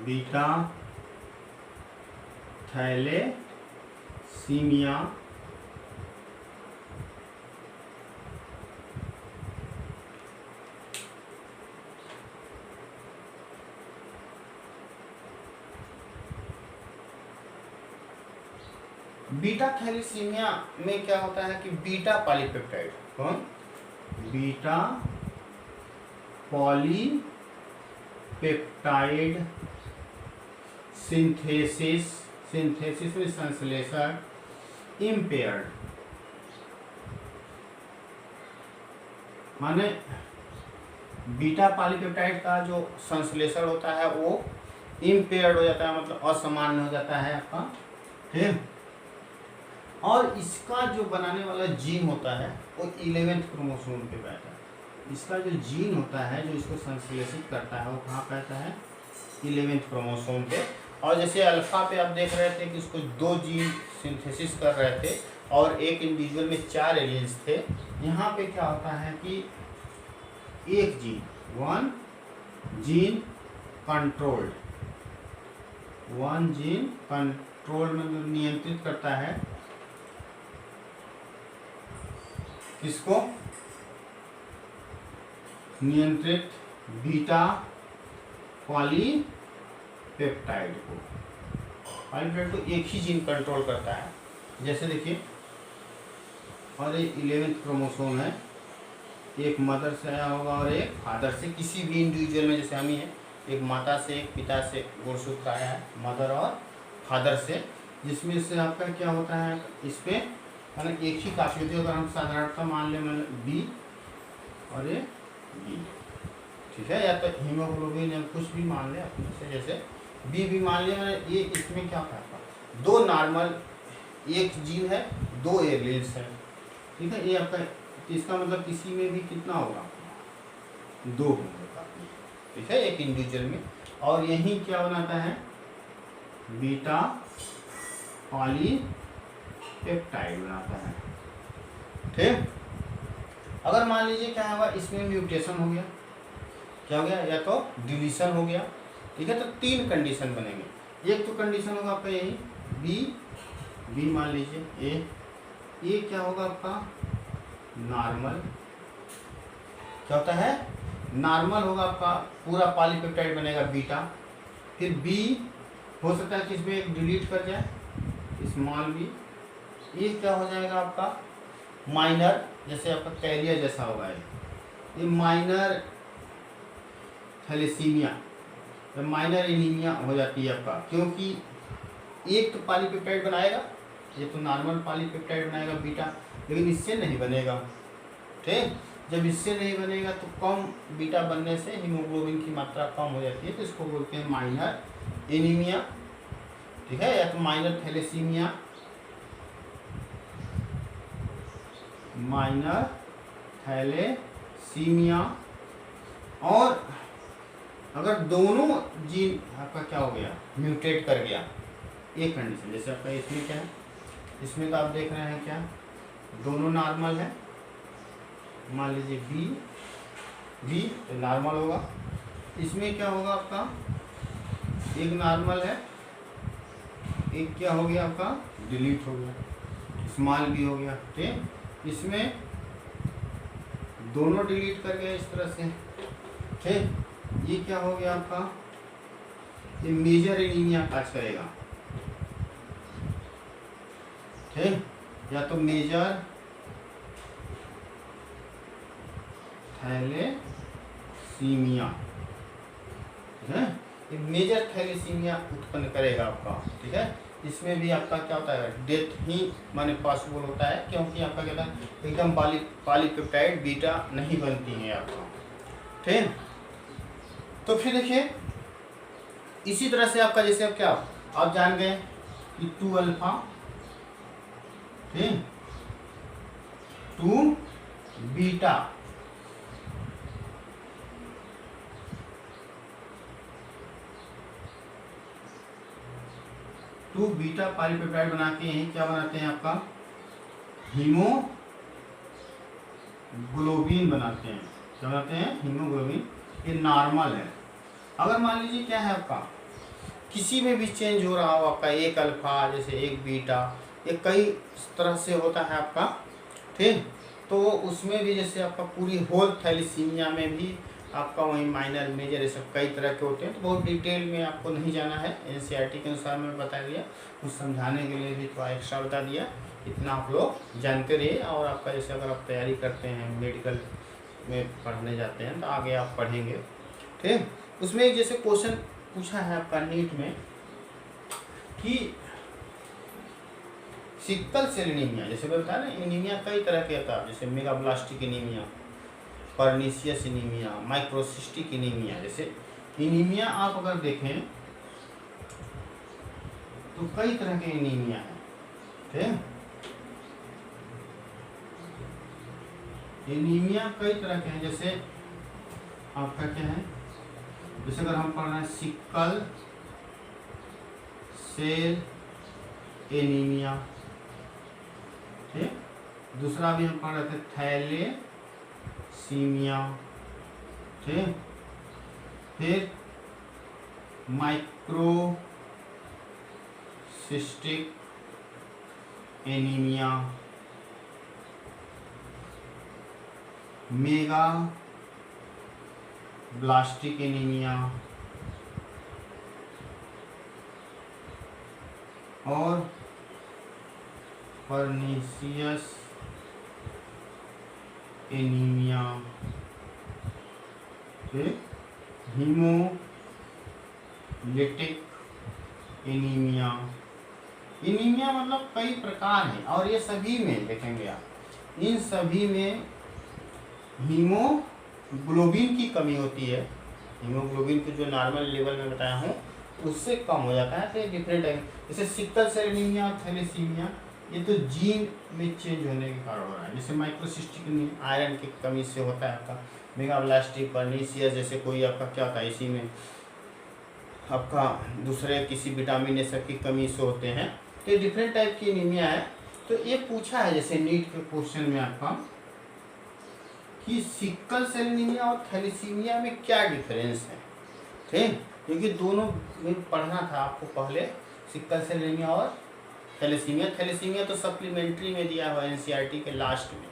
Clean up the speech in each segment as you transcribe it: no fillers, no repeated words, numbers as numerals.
Beta thalassaemia beta thalassaemia में क्या होता है कि बीटा पॉलीपेप्टाइड, कौन, बीटा पॉलीपेप्टाइड सिंथेसिस में संश्लेषण इम्पेयर्ड, माने बीटा पॉलीपेप्टाइड का जो संश्लेषण होता है वो इम्पेयर्ड हो जाता है, मतलब असामान्य हो जाता है आपका, ठीक। और इसका जो बनाने वाला जीन होता है वो 11वें क्रोमोसोम पे बैठा है। इसका जो जीन होता है जो इसको संश्लेषित करता है वो कहाँ पैदा है, 11वें क्रोमोसोम पे। और जैसे अल्फा पे आप देख रहे थे कि उसको 2 जीन सिंथेसिस कर रहे थे और एक इंडिविजुअल में 4 एलील्स थे। यहाँ पे क्या होता है कि एक gene, 1 gene controlled, 1 gene control में नियंत्रित करता है किसको, नियंत्रित बीटा पॉलीपेप्टाइड को। पॉलीपेप्टाइड को एक ही जीन कंट्रोल करता है। जैसे देखिए, और ये 11वें क्रोमोसोम है, एक मदर से आया होगा और एक फादर से, किसी भी इंडिविजुअल में, जैसे हम ही है, एक माता से एक पिता से गुणसूत्र आया है, मदर और फादर से, जिसमें से आपका क्या होता है, इस पे माने एक ही काफी होती है। अगर हम साधारणतः मान लें बी और ये बी, ठीक है, या तो हीमोग्लोबिन या कुछ भी मान लें अपने से, जैसे बी भी मान लें, मैंने ये इसमें क्या करता, 2 नॉर्मल, एक जीन है, 2 एलील्स है, ठीक है। ये आपका, इसका मतलब किसी में भी कितना होगा, 2 होगा, ठीक है, एक इंडिविजुअल में। और यही क्या बनाता है, बीटा पॉलीपेप्टाइड बनाता है, ठीक। अगर मान लीजिए क्या होगा, इसमें म्यूटेशन हो गया, क्या हो गया, या तो डिलीशन हो गया, ठीक है, तो 3 कंडीशन बनेंगे। एक तो कंडीशन होगा आपका यही बी मान लीजिए, ए क्या होगा आपका नॉर्मल, क्या होता है, नॉर्मल होगा आपका, पूरा पॉलीपेप्टाइड बनेगा बीटा। फिर बी हो सकता है कि इसमें एक डिलीट कर जाए, स्मॉल बी, ये क्या हो जाएगा आपका माइनर, जैसे आपका कैरियर जैसा होगा, ये माइनर थैलेसीमिया, माइनर एनीमिया हो जाती है आपका, क्योंकि एक तो पॉलीपेप्टाइड बनाएगा, ये तो नॉर्मल पॉलीपेप्टाइड बनाएगा बीटा, लेकिन इससे नहीं बनेगा, ठीक। जब इससे नहीं बनेगा तो कम बीटा बनने से हीमोग्लोबिन की मात्रा कम हो जाती है, तो इसको बोलते हैं माइनर एनीमिया, ठीक है, या तो माइनर थैलेसीमिया, माइनर थैलेसीमिया। और अगर दोनों जीन आपका क्या हो गया, म्यूटेट कर गया, एक कंडीशन, जैसे आपका इसमें क्या है, इसमें तो आप देख रहे हैं क्या, दोनों नॉर्मल है, मान लीजिए बी तो नॉर्मल होगा, इसमें क्या होगा आपका, एक नॉर्मल है, एक क्या हो गया आपका डिलीट हो गया, स्मॉल बी हो गया, ठीक। इसमें दोनों डिलीट कर गए इस तरह से, ठीक। ये क्या हो गया आपका, ये मेजर एनीमिया काज करेगा, ठीक, या तो मेजर थैलेसीमिया, ठीक है, ये मेजर थैलेसीमिया उत्पन्न करेगा आपका, ठीक है। इसमें भी आपका क्या होता है, डेथ ही माने पॉसिबल होता है, क्योंकि आपका क्या होता है, एकदम पॉलीपेप्टाइड बीटा नहीं बनती है आपका, ठीक। तो फिर देखिए, इसी तरह से आपका, जैसे अब क्या आप जान गए कि 2 अल्फा, ठीक, 2 बीटा, 2 बीटा पॉलीपेप्टाइड बना के यही क्या बनाते हैं आपका हीमोग्लोबिन बनाते हैं, क्या बनाते हैं, हीमोग्लोबिन। ये नॉर्मल है। अगर मान लीजिए क्या है आपका किसी में भी चेंज हो रहा हो आपका, एक अल्फा जैसे एक बीटा, ये कई तरह से होता है आपका, ठीक। तो उसमें भी जैसे आपका पूरी होल थैलेसीमिया में भी आपका वही माइनर मेजर ये सब कई तरह के होते हैं। तो बहुत डिटेल में आपको नहीं जाना है, एनसीईआरटी के अनुसार मैं बता दिया, कुछ समझाने के लिए भी थोड़ा एक्स्ट्रा बता दिया, इतना आप लोग जानते रहिए। और आपका जैसे अगर आप तैयारी करते हैं मेडिकल में पढ़ने जाते हैं तो आगे आप पढ़ेंगे, ठीक। उसमें एक जैसे क्वेश्चन पूछा है आपका नीट में कि सिक्कल सेल एनीमिया, जैसे बताया ना एनीमिया कई तरह के होता है, जैसे megaloblastic anaemia, pernicious anaemia, microcytic anaemia. जैसे एनीमिया आप अगर देखें तो कई तरह के एनीमिया है, ठीक। एनीमिया कई तरह के हैं, जैसे आपका क्या है, जैसे अगर हम पढ़ रहे हैं सिक्कल सेल एनीमिया, ठीक। दूसरा भी हम पढ़ रहे थे थैलेसीमिया, ठीक। फिर माइक्रोसिस्टिक एनीमिया, मेगा ब्लास्टिक एनीमिया और पर्नीशियस एनीमिया, ठीक। Haemolytic anaemia. एनीमिया मतलब कई प्रकार हैं और ये सभी में देखेंगे आप, इन सभी में हीमोग्लोबिन की कमी होती है। हीमोग्लोबिन की जो नॉर्मल लेवल में बताया हूँ उससे कम हो जाता है। तो डिफरेंट है, जैसे सिक्कल सेल एनीमिया, थैलेसीमिया, ये तो जीन में चेंज होने के कारण हो रहा है। जैसे माइक्रोसिस्टिक आयरन की कमी से होता है आपका, मेगाब्लास्टिक, पर्नीशियस जैसे कोई आपका क्या होता है, इसी में आपका दूसरे किसी विटामिन ये सब की कमी से होते हैं। तो ये डिफरेंट टाइप की एनीमिया है। तो ये पूछा है जैसे नीट के क्वेश्चन में आपका कि सिक्कल सेल एनीमिया और थैलेसीमिया में क्या डिफरेंस है, ठीक। क्योंकि दोनों में पढ़ना था आपको पहले, सिक्कल सेल एनीमिया और थैलेसीमिया। थैलेसीमिया तो सप्लीमेंट्री में दिया हुआ है एनसीईआरटी के लास्ट में,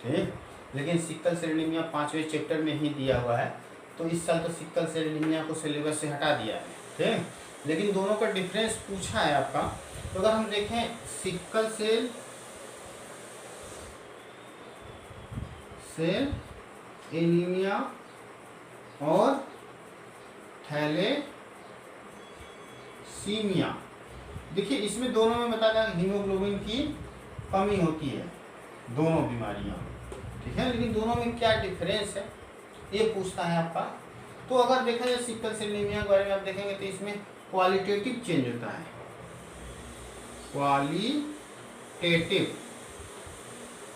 ठीक। लेकिन सिक्कल सेल एनीमिया 5वें चैप्टर में ही दिया हुआ है। तो इस साल तो सिक्कल सेल एनीमिया को सिलेबस से हटा दिया है, ठीक। लेकिन दोनों का डिफरेंस पूछा है आपका। तो अगर हम देखें सिक्कल सेल एनीमिया और थैलेसीमिया, देखिए इसमें दोनों में बता दें हीमोग्लोबिन की कमी होती है, दोनों बीमारियां, ठीक है। लेकिन दोनों में क्या डिफरेंस है ये पूछता है आपका। तो अगर देखा जाए सिक्कल सेल एनीमिया के बारे में आप देखेंगे तो इसमें क्वालिटेटिव चेंज होता है, क्वालिटेटिव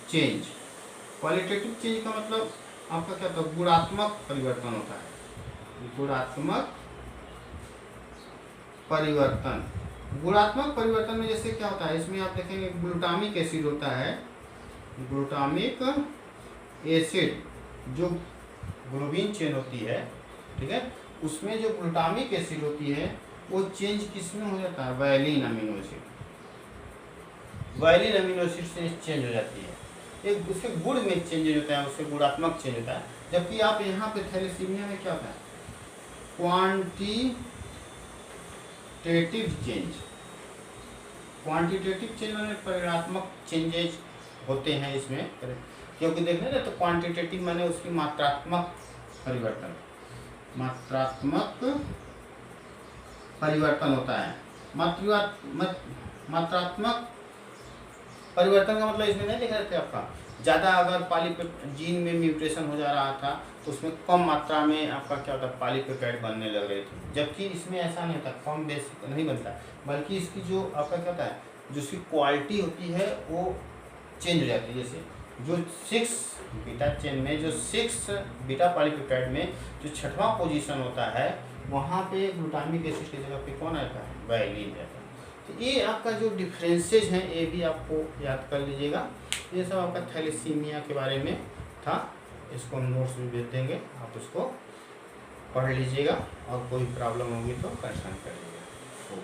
चेंज। क्वालिटेटिव चेंज का मतलब आपका क्या होता है, गुणात्मक परिवर्तन होता है, गुणात्मक परिवर्तन। गुणात्मक परिवर्तन में जैसे क्या होता है, इसमें आप देखेंगे ग्लूटामिक एसिड होता है, ग्लूटामिक एसिड जो ग्लोबिन चेन होती है, ठीक है, उसमें जो ग्लूटामिक एसिड होती है वो चेंज किस में हो जाता है, violin amino acid, violin amino acid से चेंज हो जाती है। एक उसके गुण में चेंज होता है, उससे गुणात्मक चेंज होता है। जबकि आप यहाँ पे थैलेसीमिया में क्या होता है, क्वांटिटेटिव चेंज। क्वांटिटेटिव चेंज माने परिमाणात्मक चेंजेज होते हैं इसमें, क्योंकि देखने ना तो क्वांटिटेटिव माने उसकी मात्रात्मक परिवर्तन, मात्रात्मक परिवर्तन होता है। मात्रात्मक परिवर्तन का मतलब इसमें नहीं देख रहे थे आपका, ज़्यादा अगर जीन में म्यूटेशन हो जा रहा था तो उसमें कम मात्रा में आपका क्या होता है, पॉलीपेप्टाइड बनने लग रहे थे। जबकि इसमें ऐसा नहीं होता, कम बेसिक नहीं बनता, बल्कि इसकी जो आपका क्या होता है, जो उसकी क्वालिटी होती है वो चेंज हो जाती है। जैसे जो 6 बीटा चेन में जो 6 बीटा पॉलीपेप्टाइड में जो 6वां पोजीशन होता है वहाँ पे ग्लूटामिक एसिड की जगह पे कौन आता है, वायलिन आता है। तो ये आपका जो डिफरेंसेज हैं ये भी आपको याद कर लीजिएगा। ये सब आपका थैलेसीमिया के बारे में था, इसको हम नोट्स भी भेज देंगे, आप उसको पढ़ लीजिएगा और कोई प्रॉब्लम होगी तो कंसल्ट करिएगा। हो।